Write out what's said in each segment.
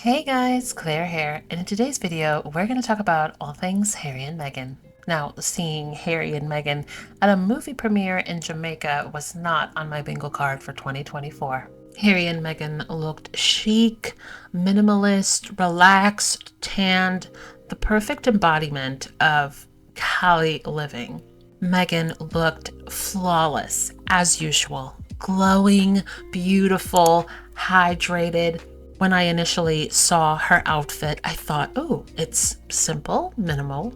Hey guys, Claire here, and in today's video, we're going to talk about all things Harry and Meghan. Now, seeing Harry and Meghan at a movie premiere in Jamaica was not on my bingo card for 2024. Harry and Meghan looked chic, minimalist, relaxed, tanned, the perfect embodiment of Cali living. Meghan looked flawless, as usual, glowing, beautiful, hydrated. When I initially saw her outfit, I thought, oh, it's simple, minimal,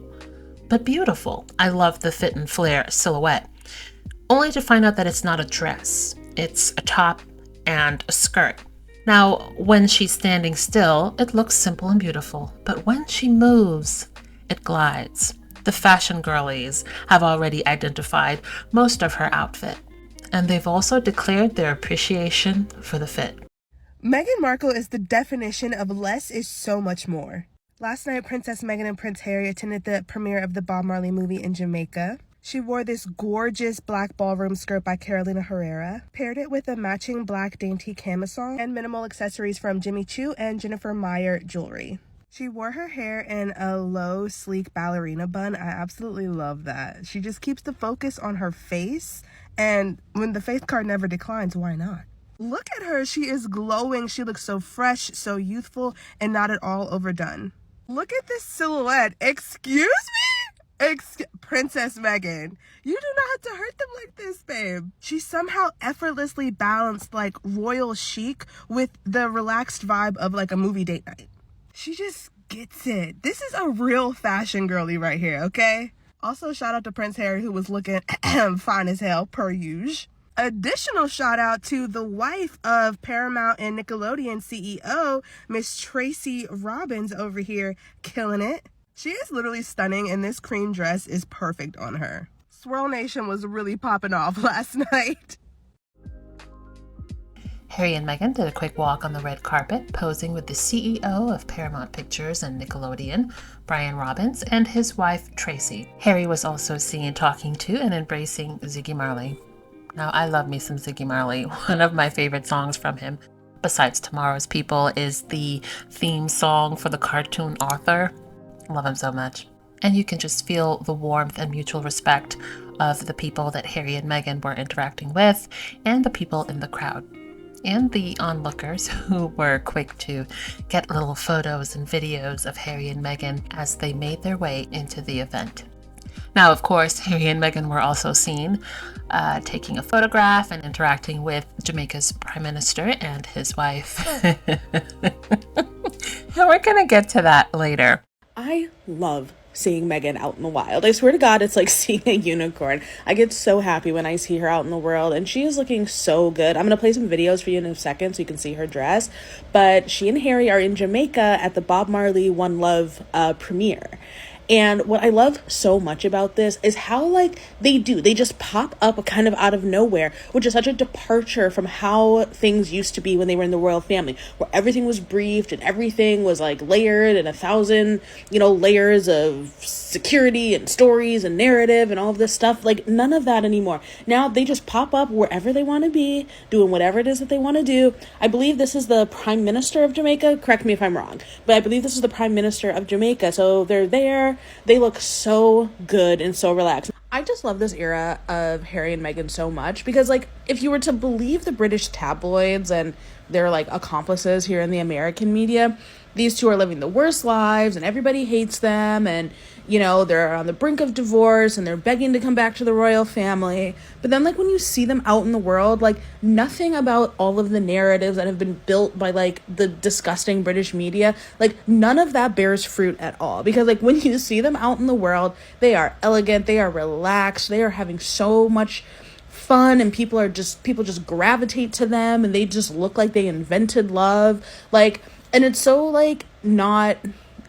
but beautiful. I love the fit and flare silhouette, only to find out that it's not a dress. It's a top and a skirt. Now, when she's standing still, it looks simple and beautiful, but when she moves, it glides. The fashion girlies have already identified most of her outfit, and they've also declared their appreciation for the fit. Meghan Markle is the definition of less is so much more. Last night, Princess Meghan and Prince Harry attended the premiere of the Bob Marley movie in Jamaica. She wore this gorgeous black ballroom skirt by Carolina Herrera, paired it with a matching black dainty camisole and minimal accessories from Jimmy Choo and Jennifer Meyer jewelry. She wore her hair in a low, sleek ballerina bun. I absolutely love that. She just keeps the focus on her face, and when the face card never declines, why not? Look at her. She is glowing. She looks so fresh, so youthful, and not at all overdone. Look at this silhouette. Excuse me? Princess Meghan, you do not have to hurt them like this, babe. She somehow effortlessly balanced like royal chic with the relaxed vibe of like a movie date night. She just gets it. This is a real fashion girly right here, okay? Also, shout out to Prince Harry, who was looking fine as hell, per usual. Additional shout out to the wife of Paramount and Nickelodeon CEO, Miss Tracy Robbins over here, killing it. She is literally stunning, and this cream dress is perfect on her. Swirl Nation was really popping off last night. Harry and Meghan did a quick walk on the red carpet, posing with the CEO of Paramount Pictures and Nickelodeon, Brian Robbins, and his wife, Tracy. Harry was also seen talking to and embracing Ziggy Marley. Now, I love me some Ziggy Marley. One of my favorite songs from him, besides Tomorrow's People, is the theme song for the cartoon Arthur. I love him so much. And you can just feel the warmth and mutual respect of the people that Harry and Meghan were interacting with, and the people in the crowd, and the onlookers who were quick to get little photos and videos of Harry and Meghan as they made their way into the event. Now, of course, Harry and Meghan were also seen taking a photograph and interacting with Jamaica's Prime Minister and his wife. And we're going to get to that later. I love seeing Meghan out in the wild. I swear to God, it's like seeing a unicorn. I get so happy when I see her out in the world, and she is looking so good. I'm going to play some videos for you in a second so you can see her dress. But she and Harry are in Jamaica at the Bob Marley One Love premiere. And what I love so much about this is how, like, they just pop up kind of out of nowhere, which is such a departure from how things used to be when they were in the royal family, where everything was briefed and everything was, like, layered and 1,000, layers of security and stories and narrative and all of this stuff. Like, none of that anymore. Now they just pop up wherever they want to be, doing whatever it is that they want to do. I believe this is the Prime Minister of Jamaica. Correct me if I'm wrong, but I believe this is the Prime Minister of Jamaica. So they're there. They look so good and so relaxed. I just love this era of Harry and Meghan so much because, like, if you were to believe the British tabloids and their, like, accomplices here in the American media, these two are living the worst lives and everybody hates them, and, they're on the brink of divorce and they're begging to come back to the royal family. But then, like, when you see them out in the world, like, nothing about all of the narratives that have been built by, like, the disgusting British media, like, none of that bears fruit at all. Because, like, when you see them out in the world, they are elegant, they are relaxed, they are having so much fun, and people just gravitate to them, and they just look like they invented love. Like, and it's so, like, not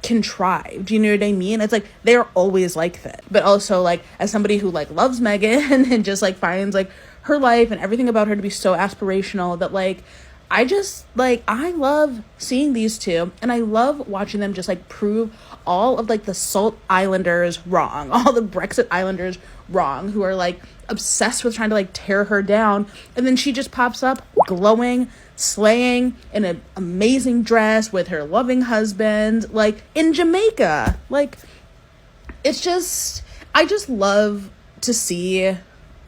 contrived, you know what I mean? It's like they're always like that. But also, like, as somebody who, like, loves Meghan and just, like, finds, like, her life and everything about her to be so aspirational, that, like, I just, like, I love seeing these two, and I love watching them just, like, prove all of, like, the Salt Islanders wrong, all the Brexit Islanders wrong, who are, like, obsessed with trying to like tear her down, and then she just pops up glowing, slaying, in an amazing dress with her loving husband, like in Jamaica. Like, it's just, I just love to see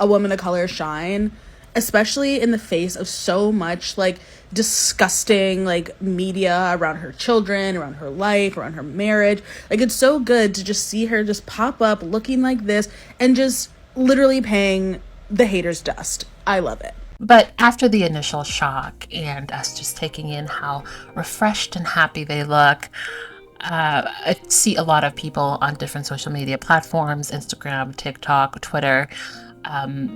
a woman of color shine, especially in the face of so much like disgusting like media around her children, around her life, around her marriage. Like, it's so good to just see her just pop up looking like this and just literally paying the haters dust. I love it. But after the initial shock and us just taking in how refreshed and happy they look, I see a lot of people on different social media platforms, Instagram, TikTok, Twitter,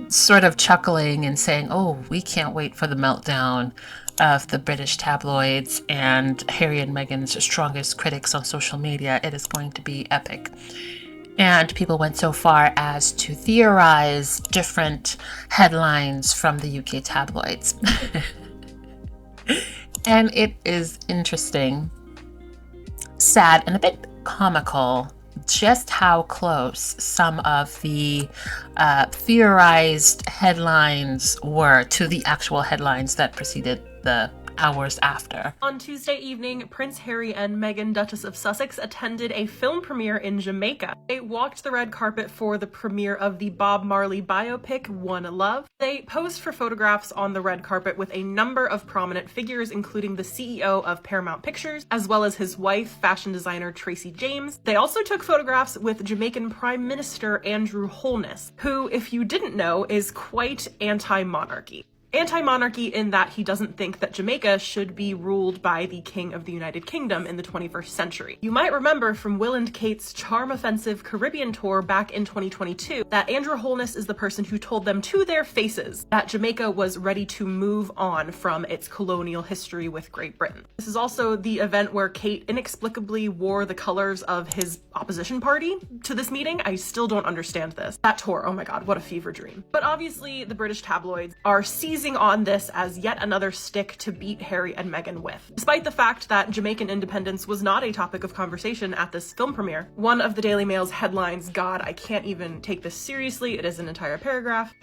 sort of chuckling and saying, oh, we can't wait for the meltdown of the British tabloids and Harry and Meghan's strongest critics on social media. It is going to be epic. And people went so far as to theorize different headlines from the UK tabloids. And it is interesting, sad, and a bit comical just how close some of the theorized headlines were to the actual headlines that preceded the hours after. On Tuesday evening, Prince Harry and Meghan, Duchess of Sussex, attended a film premiere in Jamaica. They walked the red carpet for the premiere of the Bob Marley biopic, One Love. They posed for photographs on the red carpet with a number of prominent figures, including the CEO of Paramount Pictures, as well as his wife, fashion designer Tracy James. They also took photographs with Jamaican Prime Minister Andrew Holness, who, if you didn't know, is quite anti-monarchy. Anti-monarchy in that he doesn't think that Jamaica should be ruled by the King of the United Kingdom in the 21st century. You might remember from Will and Kate's charm-offensive Caribbean tour back in 2022 that Andrew Holness is the person who told them to their faces that Jamaica was ready to move on from its colonial history with Great Britain. This is also the event where Kate inexplicably wore the colors of his opposition party to this meeting. I still don't understand this. That tour, oh my god, what a fever dream. But obviously the British tabloids are seizing on this as yet another stick to beat Harry and Meghan with. Despite the fact that Jamaican independence was not a topic of conversation at this film premiere, one of the Daily Mail's headlines, God, I can't even take this seriously, it is an entire paragraph.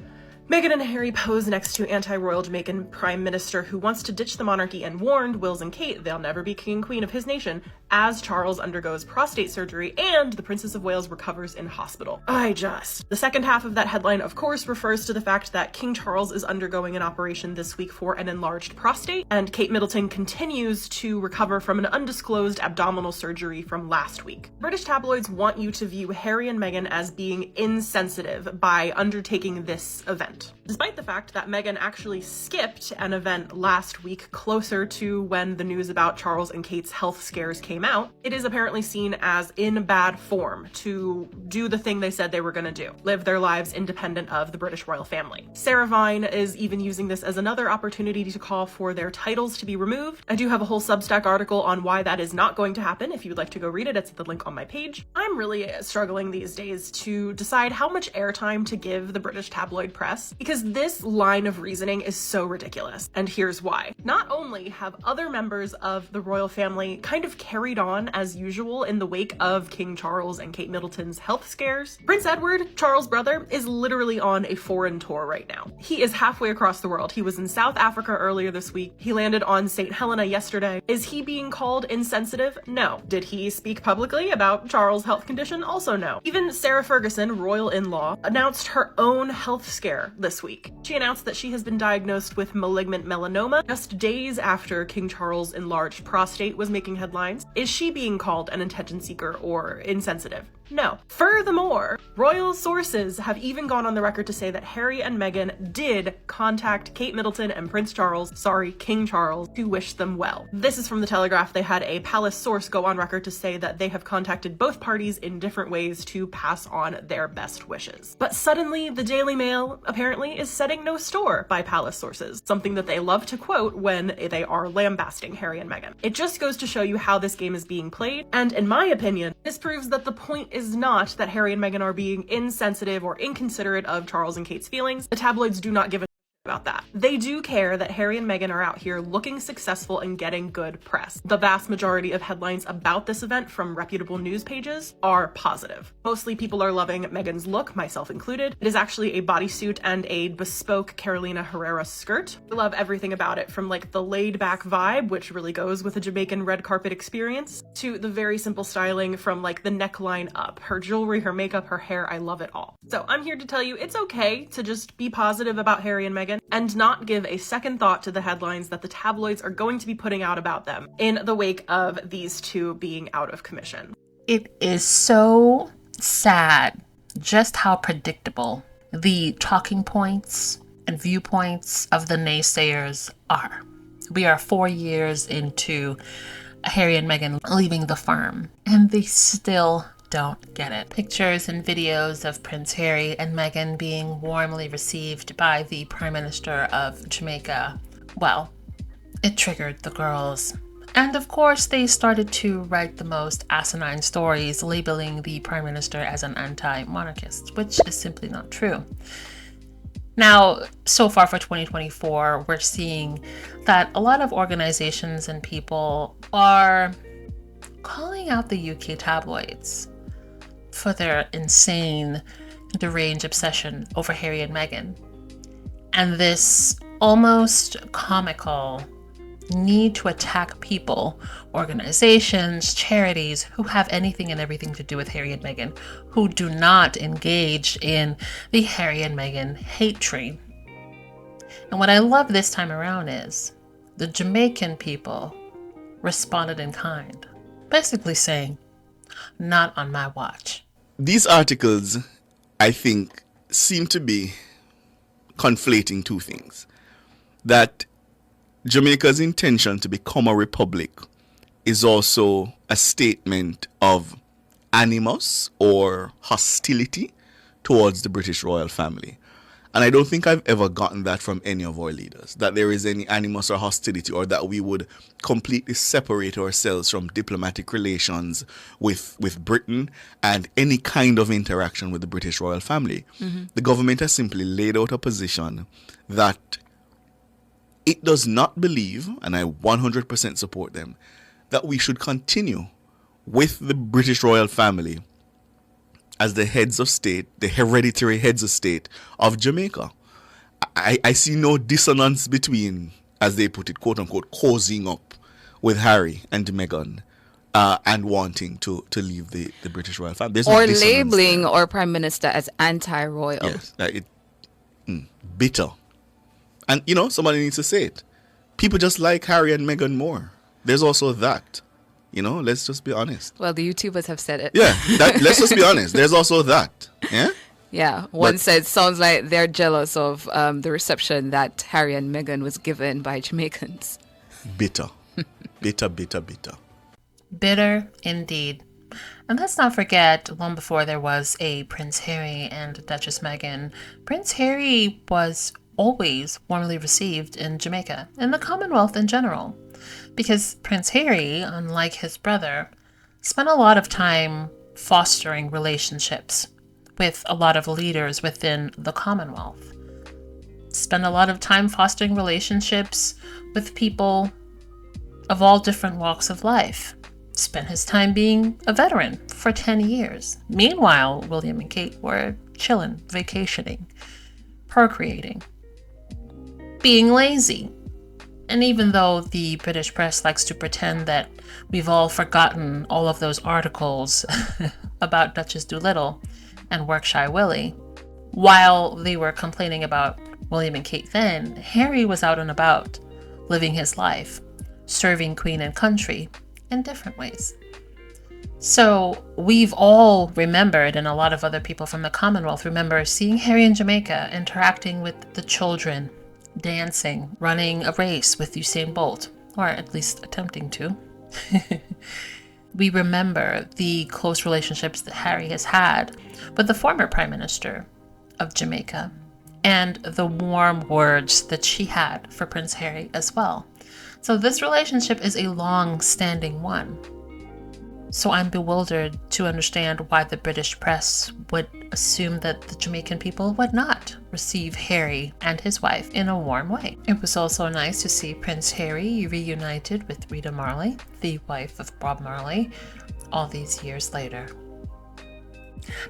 Meghan and Harry pose next to anti-royal Jamaican Prime Minister who wants to ditch the monarchy and warned Wills and Kate they'll never be king and queen of his nation as Charles undergoes prostate surgery and the Princess of Wales recovers in hospital. The second half of that headline, of course, refers to the fact that King Charles is undergoing an operation this week for an enlarged prostate, and Kate Middleton continues to recover from an undisclosed abdominal surgery from last week. British tabloids want you to view Harry and Meghan as being insensitive by undertaking this event. Despite the fact that Meghan actually skipped an event last week closer to when the news about Charles and Kate's health scares came out, it is apparently seen as in bad form to do the thing they said they were going to do, live their lives independent of the British royal family. Sarah Vine is even using this as another opportunity to call for their titles to be removed. I do have a whole Substack article on why that is not going to happen. If you would like to go read it, it's at the link on my page. I'm really struggling these days to decide how much airtime to give the British tabloid press, because this line of reasoning is so ridiculous, and here's why. Not only have other members of the royal family kind of carried on as usual in the wake of King Charles and Kate Middleton's health scares, Prince Edward, Charles' brother, is literally on a foreign tour right now. He is halfway across the world. He was in South Africa earlier this week. He landed on St. Helena yesterday. Is he being called insensitive? No. Did he speak publicly about Charles' health condition? Also no. Even Sarah Ferguson, royal in-law, announced her own health scare this week. She announced that she has been diagnosed with malignant melanoma just days after King Charles' enlarged prostate was making headlines. Is she being called an attention seeker or insensitive? No. Furthermore, royal sources have even gone on the record to say that Harry and Meghan did contact Kate Middleton and King Charles, to wish them well. This is from The Telegraph. They had a palace source go on record to say that they have contacted both parties in different ways to pass on their best wishes. But suddenly, the Daily Mail apparently is setting no store by palace sources, something that they love to quote when they are lambasting Harry and Meghan. It just goes to show you how this game is being played, and in my opinion, this proves that the point is not that Harry and Meghan are being insensitive or inconsiderate of Charles and Kate's feelings. The tabloids do not give a about that. They do care that Harry and Meghan are out here looking successful and getting good press. The vast majority of headlines about this event from reputable news pages are positive. Mostly people are loving Meghan's look, myself included. It is actually a bodysuit and a bespoke Carolina Herrera skirt. I love everything about it, from like the laid back vibe, which really goes with a Jamaican red carpet experience, to the very simple styling from like the neckline up. Her jewelry, her makeup, her hair, I love it all. So I'm here to tell you it's okay to just be positive about Harry and Meghan and not give a second thought to the headlines that the tabloids are going to be putting out about them in the wake of these two being out of commission. It is so sad just how predictable the talking points and viewpoints of the naysayers are. We are 4 years into Harry and Meghan leaving the firm, and they still don't get it. Pictures and videos of Prince Harry and Meghan being warmly received by the Prime Minister of Jamaica, well, it triggered the girls. And of course, they started to write the most asinine stories, labeling the Prime Minister as an anti-monarchist, which is simply not true. Now, so far for 2024, we're seeing that a lot of organizations and people are calling out the UK tabloids for their insane, deranged obsession over Harry and Meghan, and this almost comical need to attack people, organizations, charities who have anything and everything to do with Harry and Meghan, who do not engage in the Harry and Meghan hate train. And what I love this time around is the Jamaican people responded in kind, basically saying, "Not on my watch." These articles, I think, seem to be conflating two things. That Jamaica's intention to become a republic is also a statement of animus or hostility towards the British royal family. And I don't think I've ever gotten that from any of our leaders, that there is any animus or hostility, or that we would completely separate ourselves from diplomatic relations with Britain and any kind of interaction with the British royal family. Mm-hmm. The government has simply laid out a position that it does not believe, and I 100% support them, that we should continue with the British royal family as the heads of state, the hereditary heads of state of Jamaica. I see no dissonance between, as they put it, quote unquote, cozying up with Harry and Meghan and wanting to leave the British royal family. There's or no labeling there. our prime minister as anti-royal. Yes, bitter. And, you know, somebody needs to say it. People just like Harry and Meghan more. There's also that. You know, let's just be honest. Well, the YouTubers have said it. Yeah, let's just be honest. There's also that. Yeah? Yeah. One said, sounds like they're jealous of the reception that Harry and Meghan was given by Jamaicans. Bitter. Bitter. Bitter indeed. And let's not forget, long before there was a Prince Harry and Duchess Meghan, Prince Harry was always warmly received in Jamaica, and the Commonwealth in general. Because Prince Harry, unlike his brother, spent a lot of time fostering relationships with a lot of leaders within the Commonwealth. Spent a lot of time fostering relationships with people of all different walks of life. Spent his time being a veteran for 10 years. Meanwhile, William and Kate were chilling, vacationing, procreating, being lazy. And even though the British press likes to pretend that we've all forgotten all of those articles about Duchess Doolittle and Workshy Willie, while they were complaining about William and Kate then, Harry was out and about, living his life, serving Queen and country in different ways. So we've all remembered, and a lot of other people from the Commonwealth remember, seeing Harry in Jamaica interacting with the children, dancing, running a race with Usain Bolt, or at least attempting to. We remember the close relationships that Harry has had with the former Prime Minister of Jamaica, and the warm words that she had for Prince Harry as well. So this relationship is a long-standing one. So I'm bewildered to understand why the British press would assume that the Jamaican people would not receive Harry and his wife in a warm way. It was also nice to see Prince Harry reunited with Rita Marley, the wife of Bob Marley, all these years later.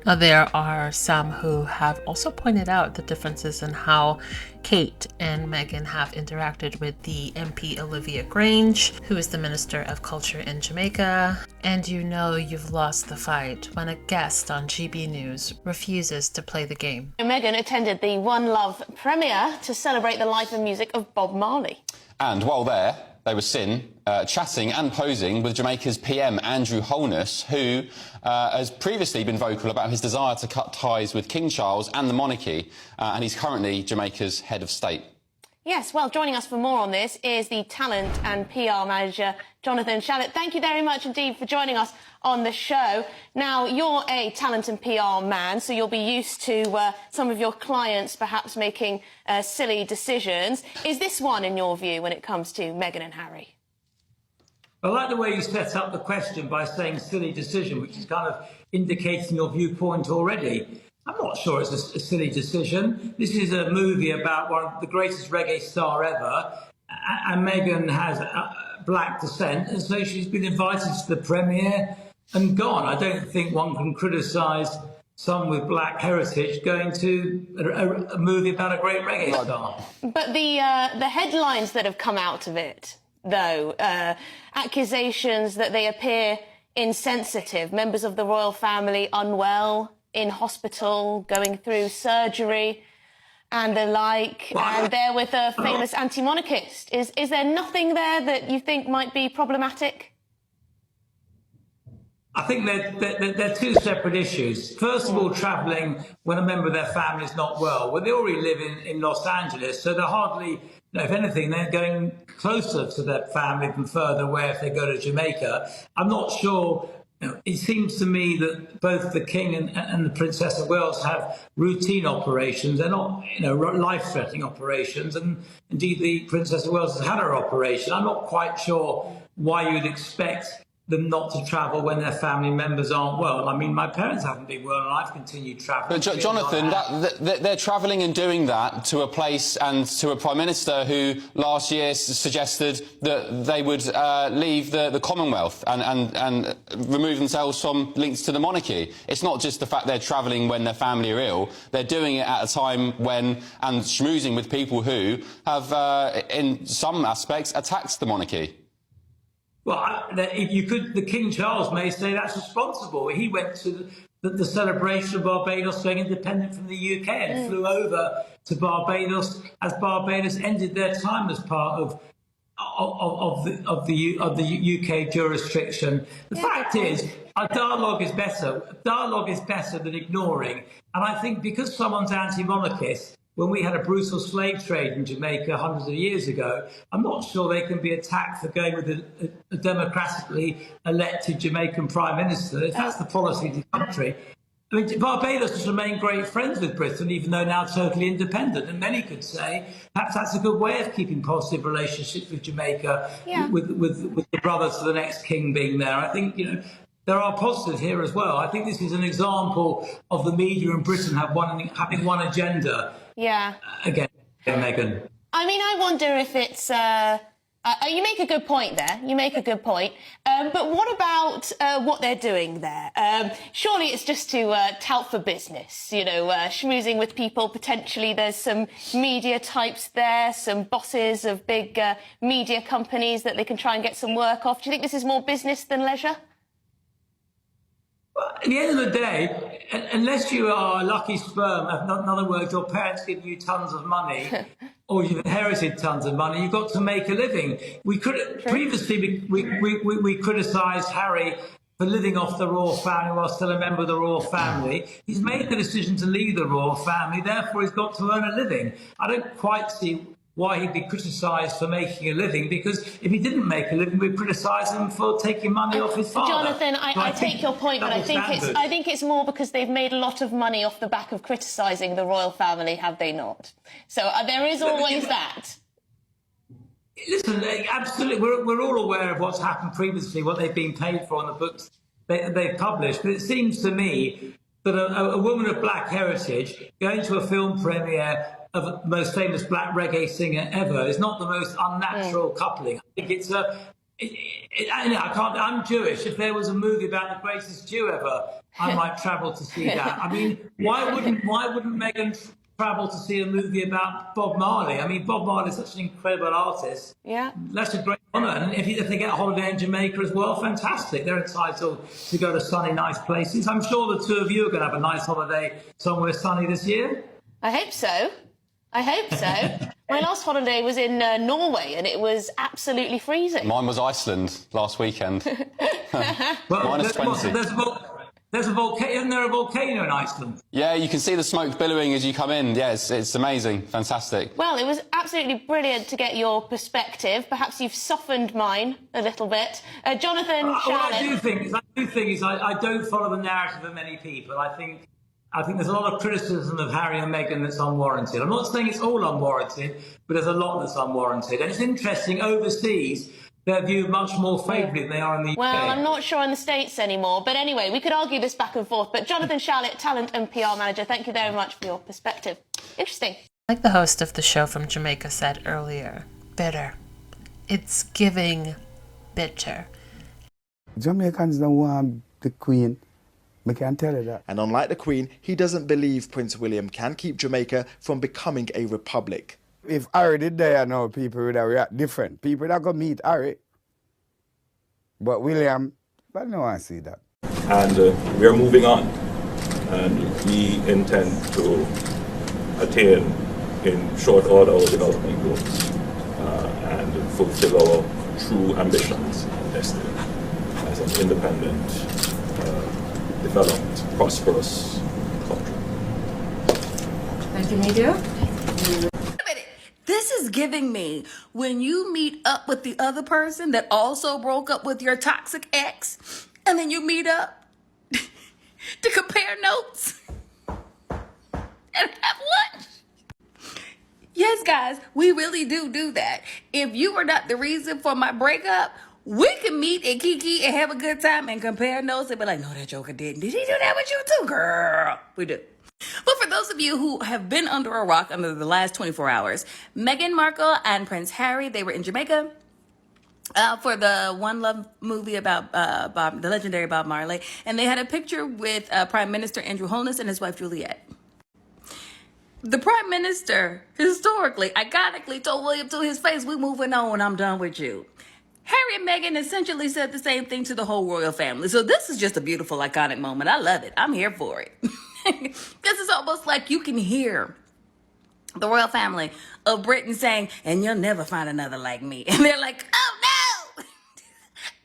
Now, there are some who have also pointed out the differences in how Kate and Meghan have interacted with the MP Olivia Grange, who is the Minister of Culture in Jamaica. And you know you've lost the fight when a guest on GB News refuses to play the game. Meghan attended the One Love premiere to celebrate the life and music of Bob Marley. And while there, they were seen chatting and posing with Jamaica's PM Andrew Holness, who has previously been vocal about his desire to cut ties with King Charles and the monarchy, and he's currently Jamaica's head of state. Yes, well, joining us for more on this is the talent and PR manager, Jonathan Shallitt. Thank you very much indeed for joining us on the show. Now, you're a talent and PR man, so you'll be used to some of your clients perhaps making silly decisions. Is this one, in your view, when it comes to Meghan and Harry? I like the way you set up the question by saying silly decision, which is kind of indicating your viewpoint already. I'm not sure it's a silly decision. This is a movie about one of the greatest reggae star ever, and Meghan has black descent, and so she's been invited to the premiere and gone. I don't think one can criticise someone with black heritage going to a movie about a great reggae star. But the headlines that have come out of it, though, accusations that they appear insensitive, members of the royal family unwell, in hospital, going through surgery and the like, and they're with a famous anti-monarchist. Is there nothing there that you think might be problematic? I think they're two separate issues. First of all, travelling when a member of their family is not well. Well, they already live in Los Angeles, so they're hardly, if anything, they're going closer to their family than further away if they go to Jamaica. I'm not sure. It seems to me that both the King and the Princess of Wales have routine operations. They're not, life-threatening operations. And indeed, the Princess of Wales has had her operation. I'm not quite sure why you'd expect them not to travel when their family members aren't well. I mean, my parents haven't been well, and I've continued travelling. But Jonathan, they're travelling and doing that to a place and to a Prime Minister who last year suggested that they would leave the Commonwealth and remove themselves from links to the monarchy. It's not just the fact they're travelling when their family are ill. They're doing it at a time when, and schmoozing with people who have, in some aspects, attacked the monarchy. Well, if you could, the King Charles may say that's responsible. He went to the celebration of Barbados going independent from the UK and flew over to Barbados as Barbados ended their time as part of the UK jurisdiction. The fact is, our dialogue is better. Dialogue is better than ignoring. And I think because someone's anti-monarchist, when we had a brutal slave trade in Jamaica hundreds of years ago, I'm not sure they can be attacked for going with a democratically elected Jamaican Prime Minister, if that's the policy of the country. I mean, Barbados has remained great friends with Britain, even though now totally independent. And many could say perhaps that's a good way of keeping positive relationships with Jamaica, with the brother to the next king being there. I think, there are positives here as well. I think this is an example of the media in Britain having one agenda. Yeah. Again, Meghan. I mean, I wonder if it's... you make a good point there. You make a good point. But what about what they're doing there? Surely it's just to tout for business, schmoozing with people. Potentially there's some media types there, some bosses of big media companies that they can try and get some work off. Do you think this is more business than leisure? At the end of the day, unless you are a lucky sperm, in other words, your parents give you tons of money or you've inherited tons of money, you've got to make a living. Previously, we criticised Harry for living off the royal family while still a member of the royal family. He's made the decision to leave the royal family, therefore he's got to earn a living. I don't quite see why he'd be criticised for making a living, because if he didn't make a living, we'd criticise him for taking money off his father. Jonathan, I take your point, but I think it's more because they've made a lot of money off the back of criticising the royal family, have they not? So there is always that. Listen, absolutely, we're all aware of what's happened previously, what they've been paid for on the books they've published. But it seems to me that a woman of black heritage going to a film premiere of the most famous black reggae singer ever is not the most unnatural coupling. I think it's I can't. I'm Jewish. If there was a movie about the greatest Jew ever, I might travel to see that. I mean, why wouldn't Meghan travel to see a movie about Bob Marley? I mean, Bob Marley is such an incredible artist. Yeah. That's a great honour. And if they get a holiday in Jamaica as well, fantastic. They're entitled to go to sunny, nice places. I'm sure the two of you are going to have a nice holiday somewhere sunny this year. I hope so. I hope so. My last holiday was in Norway, and it was absolutely freezing. Mine was Iceland last weekend. Well, Minus 20. There's a volcano. Isn't there a volcano in Iceland? Yeah, you can see the smoke billowing as you come in. Yeah, it's amazing. Fantastic. Well, it was absolutely brilliant to get your perspective. Perhaps you've softened mine a little bit. Jonathan, What Charlotte. I do think is I don't follow the narrative of many people. I think there's a lot of criticism of Harry and Meghan that's unwarranted. I'm not saying it's all unwarranted, but there's a lot that's unwarranted. And it's interesting, overseas, they're viewed much more favourably than they are in the UK. Well, I'm not sure in the States anymore. But anyway, we could argue this back and forth. But Jonathan, Charlotte, talent and PR manager, thank you very much for your perspective. Interesting. Like the host of the show from Jamaica said earlier, bitter. It's giving bitter. Jamaicans don't want the Queen. I can tell you that. And unlike the Queen, he doesn't believe Prince William can keep Jamaica from becoming a republic. If Harry did there now, people would have react different. People that go meet Harry. But William, I don't want to see that. And we are moving on. And we intend to attain in short order our development goals and fulfill our true ambitions and destiny as an independent, developed, prosperous country. Thank you, Media. Wait a minute. This is giving me when you meet up with the other person that also broke up with your toxic ex, and then you meet up to compare notes and have lunch. Yes, guys, we really do that. If you were not the reason for my breakup, we can meet and kiki and have a good time and compare notes and be like, no, that joker didn't. Did he do that with you too, girl? We do. But for those of you who have been under a rock under the last 24 hours, Meghan Markle and Prince Harry, they were in Jamaica for the One Love movie about the legendary Bob Marley. And they had a picture with Prime Minister Andrew Holness and his wife Juliet. The Prime Minister, historically, iconically told William to his face, we moving on, I'm done with you. Harry and Meghan essentially said the same thing to the whole royal family. So this is just a beautiful, iconic moment. I love it. I'm here for it. This is almost like you can hear the royal family of Britain saying, and you'll never find another like me. And they're like, oh no,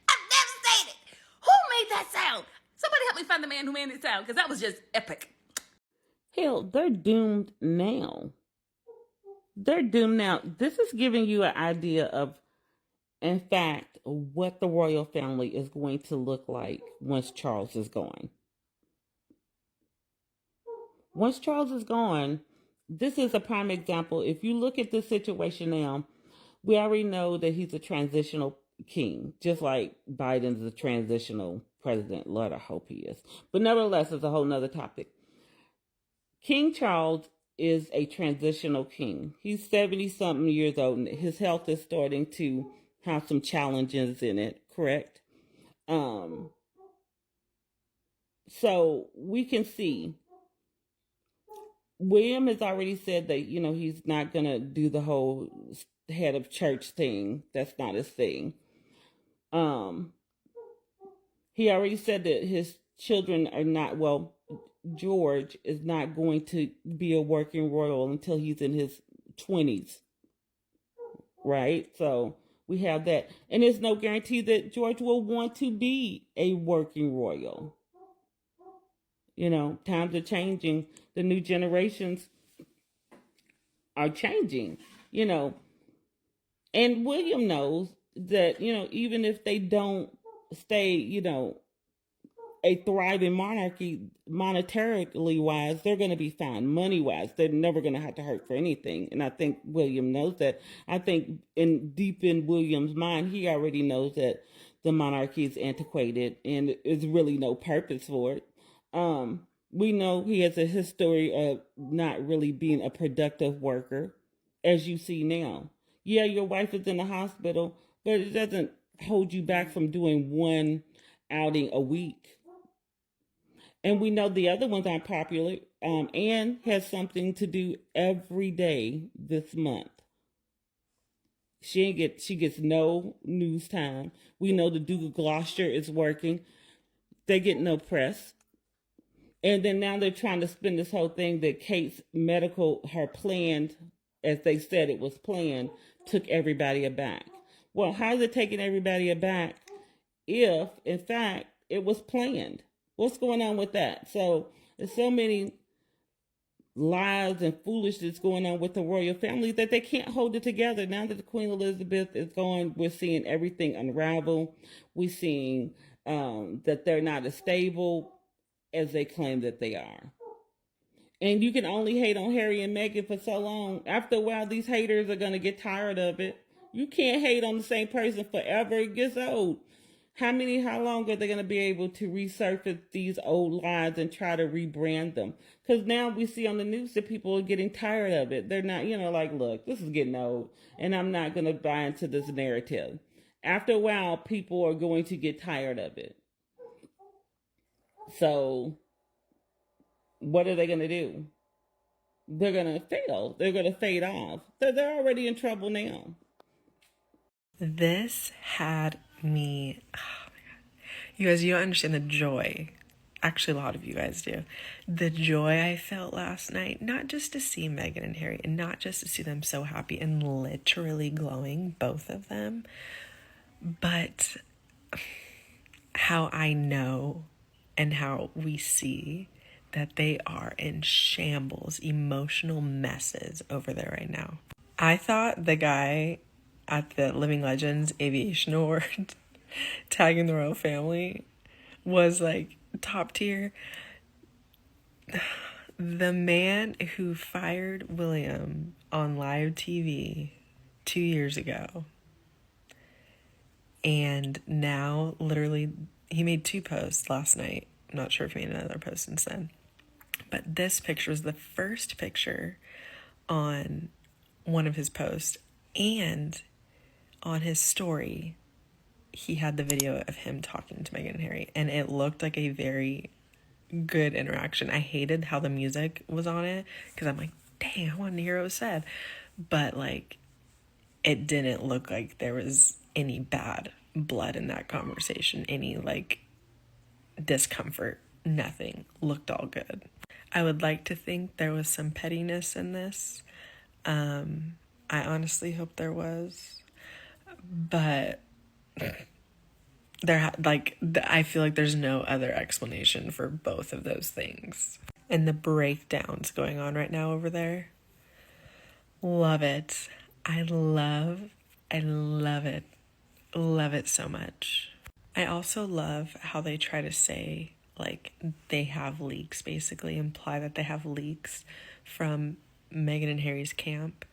I'm devastated. Who made that sound? Somebody help me find the man who made it sound, because that was just epic. Hell, they're doomed now. They're doomed now. This is giving you an idea of, in fact, what the royal family is going to look like once Charles is gone. Once Charles is gone, this is a prime example. If you look at this situation now, we already know that he's a transitional king, just like Biden's a transitional president. Lord, I hope he is. But nevertheless, it's a whole nother topic. King Charles is a transitional king. He's 70-something years old, and his health is starting to have some challenges in it, correct? So we can see William has already said that, he's not going to do the whole head of church thing. That's not his thing. He already said that his children are not, George is not going to be a working royal until he's in his 20s. Right? So we have that. And there's no guarantee that George will want to be a working royal. Times are changing. The new generations are changing, And William knows that, even if they don't stay, a thriving monarchy, monetarily wise, they're going to be fine. Money wise, they're never going to have to hurt for anything. And I think William knows that. I think deep in William's mind, he already knows that the monarchy is antiquated and there's really no purpose for it. We know he has a history of not really being a productive worker, as you see now. Yeah, your wife is in the hospital, but it doesn't hold you back from doing one outing a week. And we know the other ones aren't popular. Anne has something to do every day this month. She gets no news time. We know the Duke of Gloucester is working. They get no press. And then now they're trying to spin this whole thing that Kate's medical, her planned, as they said it was planned, took everybody aback. Well, how is it taking everybody aback if, in fact, it was planned? What's going on with that? So there's so many lies and foolishness going on with the royal family that they can't hold it together. Now that the Queen Elizabeth is gone, we're seeing everything unravel. We're seeing that they're not as stable as they claim that they are. And you can only hate on Harry and Meghan for so long. After a while, these haters are going to get tired of it. You can't hate on the same person forever. It gets old. How long are they going to be able to resurface these old lies and try to rebrand them? Because now we see on the news that people are getting tired of it. They're not, like, look, this is getting old, and I'm not going to buy into this narrative. After a while, people are going to get tired of it. So what are they going to do? They're going to fail. They're going to fade off. They're already in trouble now. This had me, oh my God. You guys, you don't understand the joy. Actually, a lot of you guys do. The joy I felt last night, not just to see Meghan and Harry, and not just to see them so happy and literally glowing, both of them, but how I know and how we see that they are in shambles, emotional messes over there right now. I thought the guy at the Living Legends Aviation Award tagging the royal family was like top tier. The man who fired William on live TV 2 years ago, and now literally he made 2 posts last night. I'm not sure if he made another post since then, but this picture was the first picture on one of his posts, and on his story, he had the video of him talking to Meghan and Harry, and it looked like a very good interaction. I hated how the music was on it, because I'm like, dang, I wanted to hear what was said. But, like, it didn't look like there was any bad blood in that conversation, any, like, discomfort, nothing. Looked all good. I would like to think there was some pettiness in this. I honestly hope there was. But I feel like there's no other explanation for both of those things. And the breakdowns going on right now over there. Love it. I love it. Love it so much. I also love how they try to say, like, they have leaks, basically imply that they have leaks from Meghan and Harry's camp.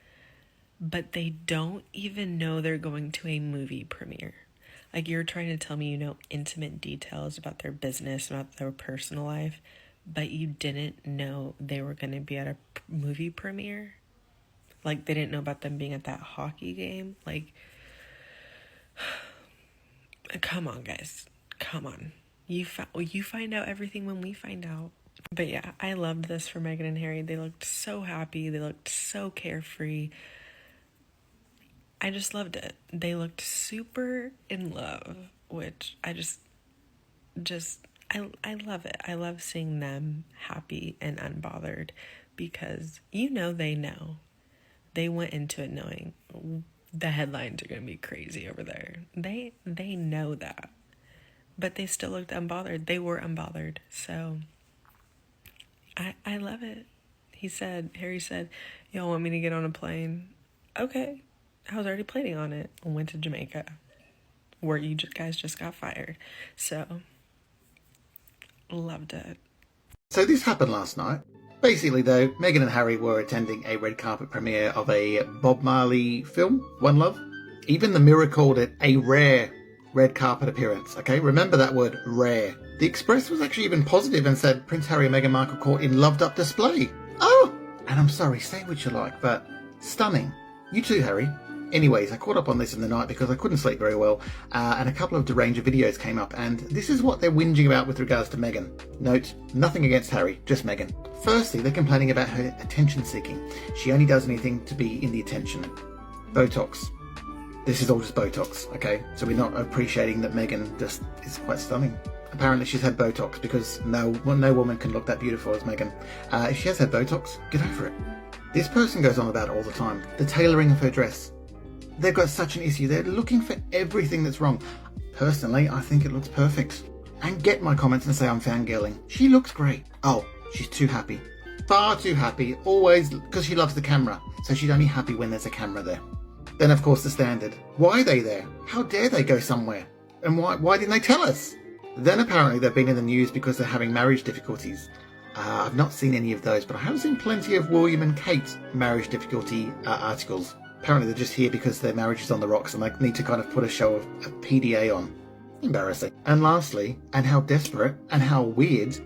But they don't even know they're going to a movie premiere. Like, you're trying to tell me you know intimate details about their business, about their personal life, but you didn't know they were going to be at a movie premiere? Like, they didn't know about them being at that hockey game? Like, come on, guys. Come on. You find out everything when we find out. But yeah, I loved this for Meghan and Harry. They looked so happy. They looked so carefree. I just loved it. They looked super in love, which I love it. I love seeing them happy and unbothered, because they know. They went into it knowing the headlines are going to be crazy over there. They know that. But they still looked unbothered. They were unbothered. So I love it. Harry said, y'all want me to get on a plane? Okay. I was already planning on it. I went to Jamaica, where you guys just got fired. So, loved it. So this happened last night. Basically, though, Meghan and Harry were attending a red carpet premiere of a Bob Marley film, One Love. Even the Mirror called it a rare red carpet appearance, okay? Remember that word, rare. The Express was actually even positive and said Prince Harry and Meghan Markle caught in loved-up display. Oh! And I'm sorry, say what you like, but stunning. You too, Harry. Anyways, I caught up on this in the night because I couldn't sleep very well, and a couple of deranged videos came up, and this is what they're whinging about with regards to Meghan. Note, nothing against Harry, just Meghan. Firstly, they're complaining about her attention-seeking. She only does anything to be in the attention. Botox. This is all just Botox, okay? So we're not appreciating that Meghan just is quite stunning. Apparently she's had Botox because no woman can look that beautiful as Meghan. If she has had Botox, get over it. This person goes on about it all the time. The tailoring of her dress. They've got such an issue. They're looking for everything that's wrong. Personally, I think it looks perfect. And get my comments and say I'm fangirling. She looks great. Oh, she's too happy. Far too happy. Always, because she loves the camera. So she's only happy when there's a camera there. Then, of course, the standard. Why are they there? How dare they go somewhere? And why didn't they tell us? Then apparently they've been in the news because they're having marriage difficulties. I've not seen any of those, but I have seen plenty of William and Kate's marriage difficulty articles. Apparently they're just here because their marriage is on the rocks and they need to kind of put a show of a PDA on. Embarrassing. And lastly, and how desperate and how weird,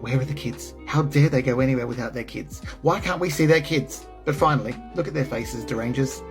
where are the kids? How dare they go anywhere without their kids? Why can't we see their kids? But finally, look at their faces, derangers.